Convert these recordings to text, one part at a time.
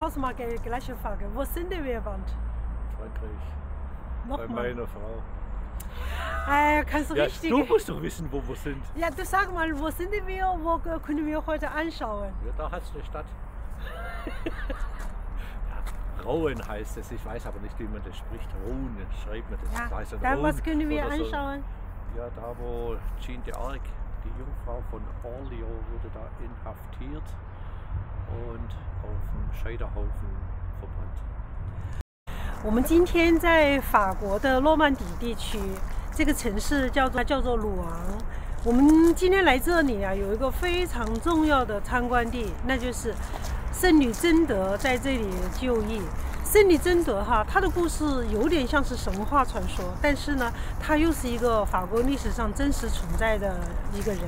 Was mag ich gleich fragen, wo sind wir Wand? Frankreich. Bei Nochmal. meiner Frau. Kannst du Ja, richtig... du musst doch wissen, wo wir sind. Ja, du sag mal, wo sind wir? Wo können wir heute anschauen? Ja, da hat es eine Stadt. Ja, Rouen heißt es. Ich weiß aber nicht, wie man das spricht. Rouen schreibt man das. Ja, Da heißt es dann Rouen was können wir oder so. anschauen? Ja, da wo Jeanne d'Arc, die Jungfrau von Orleans, wurde da inhaftiert und auf dem Scheiterhaufen verbrannt. 我们今天在法国的诺曼底地区，这个城市叫做鲁昂。我们今天来这里啊，有一个非常重要的参观地，那就是圣女贞德在这里就义。圣女贞德哈，她的故事有点像是神话传说，但是呢，她又是一个法国历史上真实存在的一个人。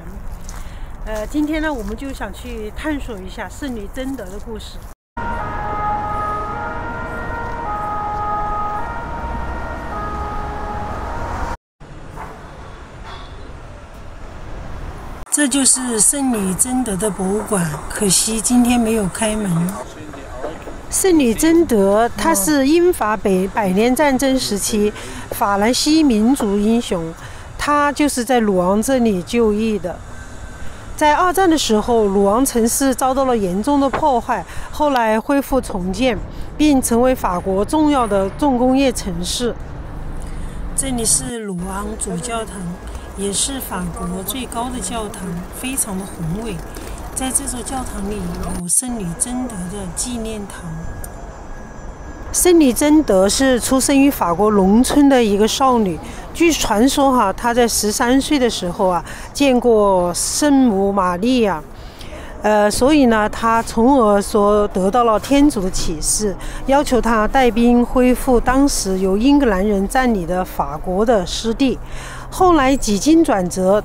今天呢，我们就想去探索一下圣女贞德的故事。这就是圣女贞德的博物馆，可惜今天没有开门。圣女贞德，她是英法百年战争时期法兰西民族英雄，她就是在鲁昂这里就义的。在二战的时候，鲁昂城市遭到了严重的破坏，后来恢复重建，并成为法国重要的重工业城市。这里是鲁昂主教堂。也是法国最高的教堂，非常的宏伟。在这座教堂里有圣女贞德的纪念堂。圣女贞德是出生于法国农村的一个少女。据传说哈，她在13岁的时候啊，见过圣母玛利亚。所以呢，她从而说得到了天主的启示，要求她带兵恢复当时由英格兰人占领的法国的失地。后来几经转折，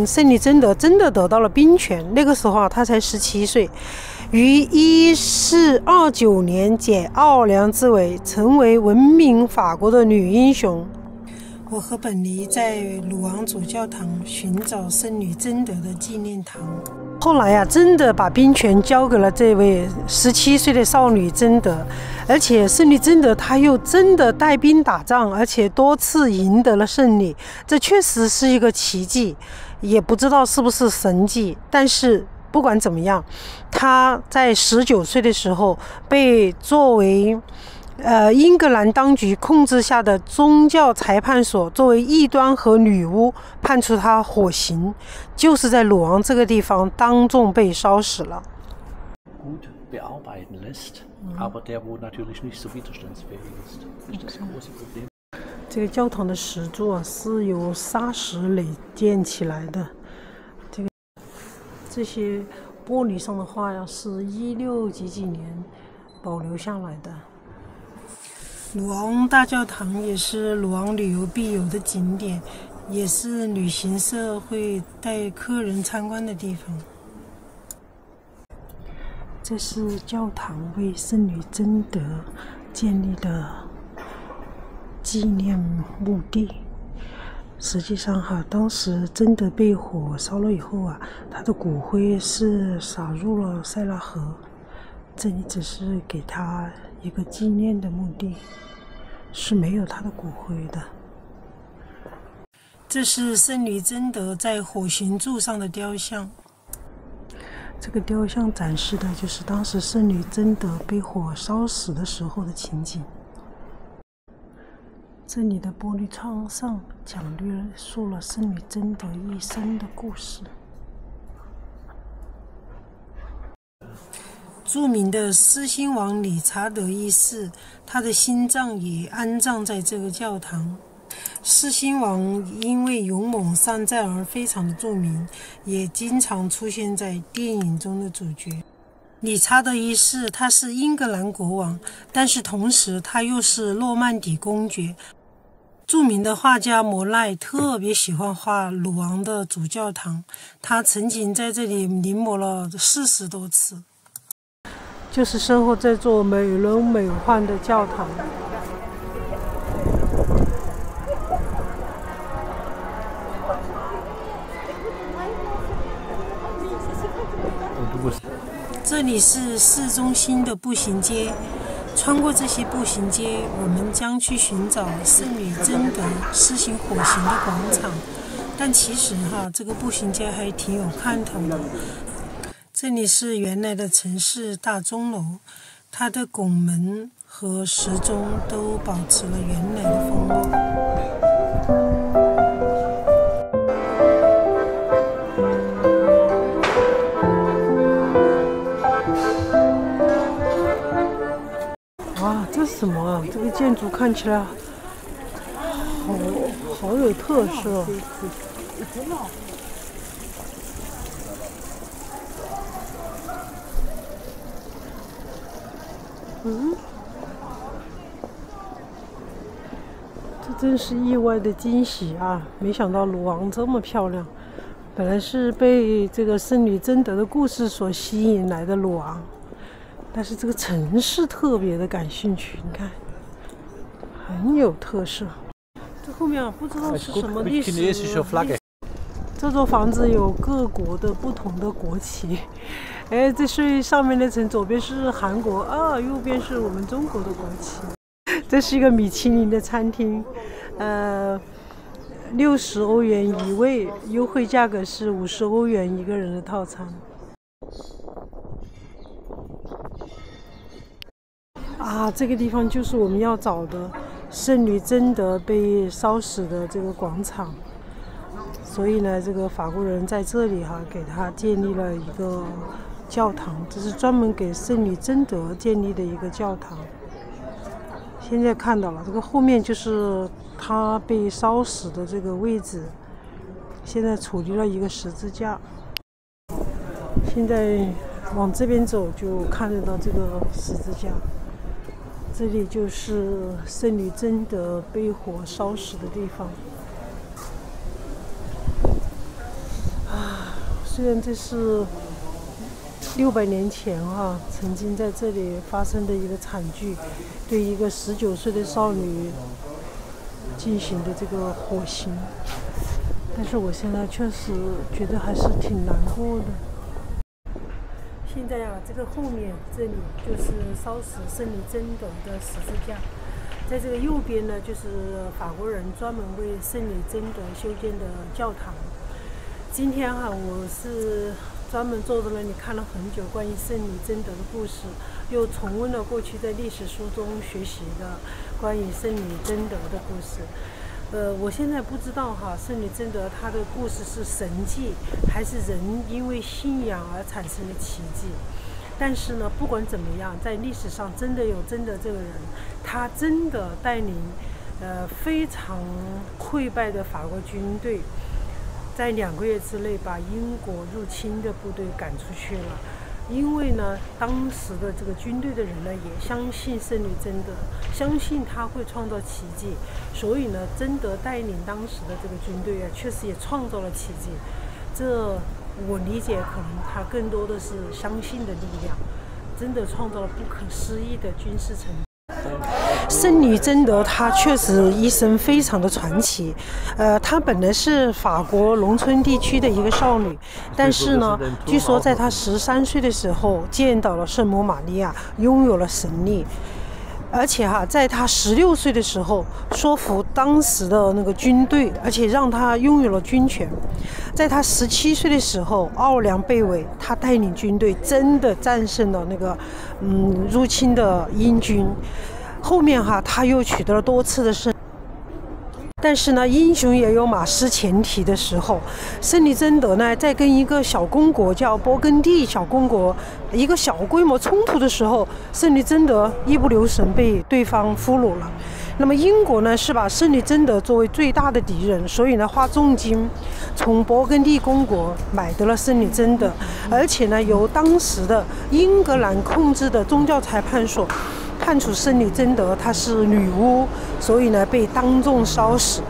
圣女贞德真的得到了兵权。那个时候啊，她才17岁，于1429年解奥良之围，成为闻名法国的女英雄。我和本尼在鲁昂主教堂寻找圣女贞德的纪念堂。后来呀，真的把兵权交给了这位17岁的少女贞德，而且圣女贞德她又真的带兵打仗，而且多次赢得了胜利，这确实是一个奇迹，也不知道是不是神迹。但是不管怎么样，她在19岁的时候被作为英格兰当局控制下的宗教裁判所作为异端和女巫，判处她火刑，就是在鲁昂这个地方当众被烧死了。Gut bearbeiten lässt, aber der wo natürlich nicht so widerstandsfähig ist. Das ist das große Problem. 这个教堂的石柱啊，是由砂石垒建起来的。这些玻璃上的画呀，是16几年保留下来的。鲁昂大教堂也是鲁昂旅游必游的景点，也是旅行社会带客人参观的地方。这是教堂为圣女贞德建立的纪念墓地。实际上哈，当时贞德被火烧了以后啊，她的骨灰是撒入了塞纳河。这里只是给她一个纪念的墓地，是没有她的骨灰的。这是圣女贞德在火刑柱上的雕像。这个雕像展示的就是当时圣女贞德被火烧死的时候的情景。这里的玻璃窗上讲述了圣女贞德一生的故事。著名的狮心王理查德一世，他的心脏也安葬在这个教堂。狮心王因为勇猛善战而非常的著名，也经常出现在电影中的主角。理查德一世他是英格兰国王，但是同时他又是诺曼底公爵。著名的画家莫奈特别喜欢画鲁昂的主教堂，他曾经在这里临摹了40多次。就是身后这座美轮美奂的教堂。这里是市中心的步行街，穿过这些步行街，我们将去寻找圣女贞德施行火刑的广场。但其实这个步行街还挺有看头的。这里是原来的城市大钟楼，它的拱门和时钟都保持了原来的风貌。哇，这是什么啊？这个建筑看起来好有特色。这真是意外的惊喜啊！没想到鲁昂这么漂亮。本来是被这个圣女贞德的故事所吸引来的鲁昂，但是这个城市特别的感兴趣，你看，很有特色。这后面不知道是什么历史。这座房子有各国的不同的国旗。哎，这最上面那层，左边是韩国右边是我们中国的国旗。这是一个米其林的餐厅，60欧元一位，优惠价格是50欧元一个人的套餐。这个地方就是我们要找的圣女贞德被烧死的这个广场。所以呢，这个法国人在这里给他建立了一个教堂，这是专门给圣女贞德建立的一个教堂。现在看到了，这个后面就是他被烧死的这个位置，现在矗立了一个十字架。现在往这边走就看得到这个十字架，这里就是圣女贞德被火烧死的地方。虽然这是600年前曾经在这里发生的一个惨剧，对一个19岁的少女进行的这个火刑，但是我现在确实觉得还是挺难过的。现在这个后面这里就是烧死圣女贞德的十字架，在这个右边呢，就是法国人专门为圣女贞德修建的教堂。今天我是专门坐在那里看了很久关于圣女贞德的故事，又重温了过去在历史书中学习的关于圣女贞德的故事。我现在不知道圣女贞德她的故事是神迹，还是人因为信仰而产生的奇迹。但是呢，不管怎么样，在历史上真的有贞德这个人，他真的带领非常溃败的法国军队，在2个月之内把英国入侵的部队赶出去了。因为呢，当时的这个军队的人呢，也相信圣女贞德，相信他会创造奇迹，所以呢，贞德带领当时的这个军队确实也创造了奇迹。这我理解，可能他更多的是相信的力量，真的创造了不可思议的军事成绩。圣女贞德她确实一生非常的传奇，她本来是法国农村地区的一个少女，但是呢，据说在她13岁的时候见到了圣母玛利亚，拥有了神力。而且在他16岁的时候说服当时的那个军队，而且让他拥有了军权。在他17岁的时候，奥良被围，他带领军队真的战胜了那个入侵的英军。后面他又取得了多次的胜利。但是呢，英雄也有马失前蹄的时候。圣女贞德呢，在跟一个小公国叫勃艮第小公国一个小规模冲突的时候，圣女贞德一不留神被对方俘虏了。那么英国呢，是把圣女贞德作为最大的敌人，所以呢，花重金从勃艮第公国买得了圣女贞德，而且呢，由当时的英格兰控制的宗教裁判所判处圣女贞德她是女巫，所以呢被当众烧死。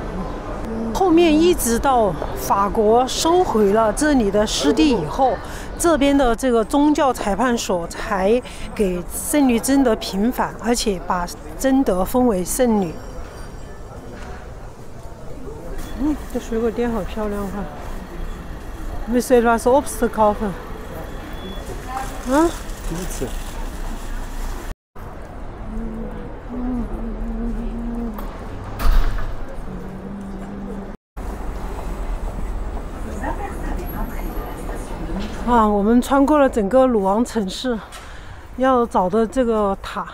后面一直到法国收回了这里的失地以后，这边的这个宗教裁判所才给圣女贞德平反，而且把贞德封为圣女。这水果店好漂亮哈！Willst du etwas Obst kaufen? 第一次。啊，我们穿过了整个鲁昂城市，要找的这个塔。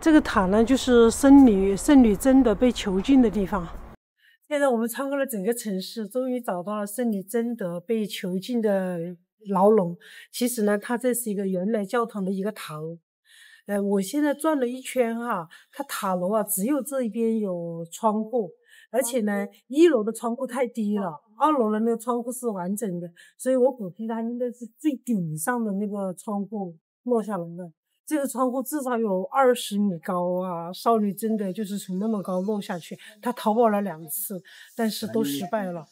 这个塔呢，就是圣女贞德被囚禁的地方。现在我们穿过了整个城市，终于找到了圣女贞德被囚禁的牢笼。其实呢，它这是一个原来教堂的一个塔楼。我现在转了一圈哈，它塔楼啊，只有这一边有窗户，而且呢，1楼的窗户太低了，2楼的那个窗户是完整的，所以我估计它应该是最顶上的那个窗户落下来的。这个窗户至少有20米高啊！少女真的就是从那么高落下去，她逃跑了2次，但是都失败了。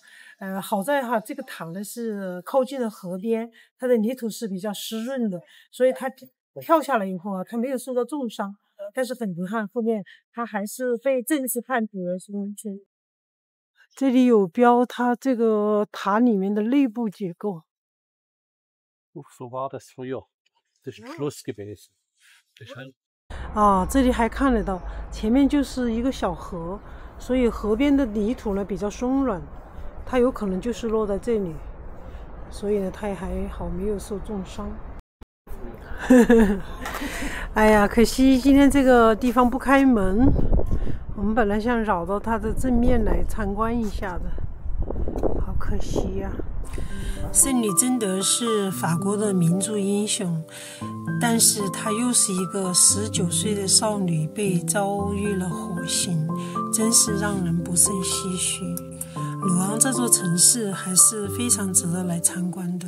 好在哈，这个塔呢是靠近了河边，它的泥土是比较湿润的，所以她跳下来以后啊，她没有受到重伤，但是很遗憾，后面她还是被正式判决终身。这里有标它这个塔里面的内部结构。So war das früher. Das ist Schluss gewesen. 啊，这里还看得到，前面就是一个小河，所以河边的泥土呢比较松软，它有可能就是落在这里，所以呢，它也还好没有受重伤。哎呀，可惜今天这个地方不开门，我们本来想绕到它的正面来参观一下的，好可惜呀。圣女贞德是法国的民族英雄，但是她又是一个19岁的少女，被遭遇了火刑，真是让人不胜唏嘘。鲁昂这座城市还是非常值得来参观的。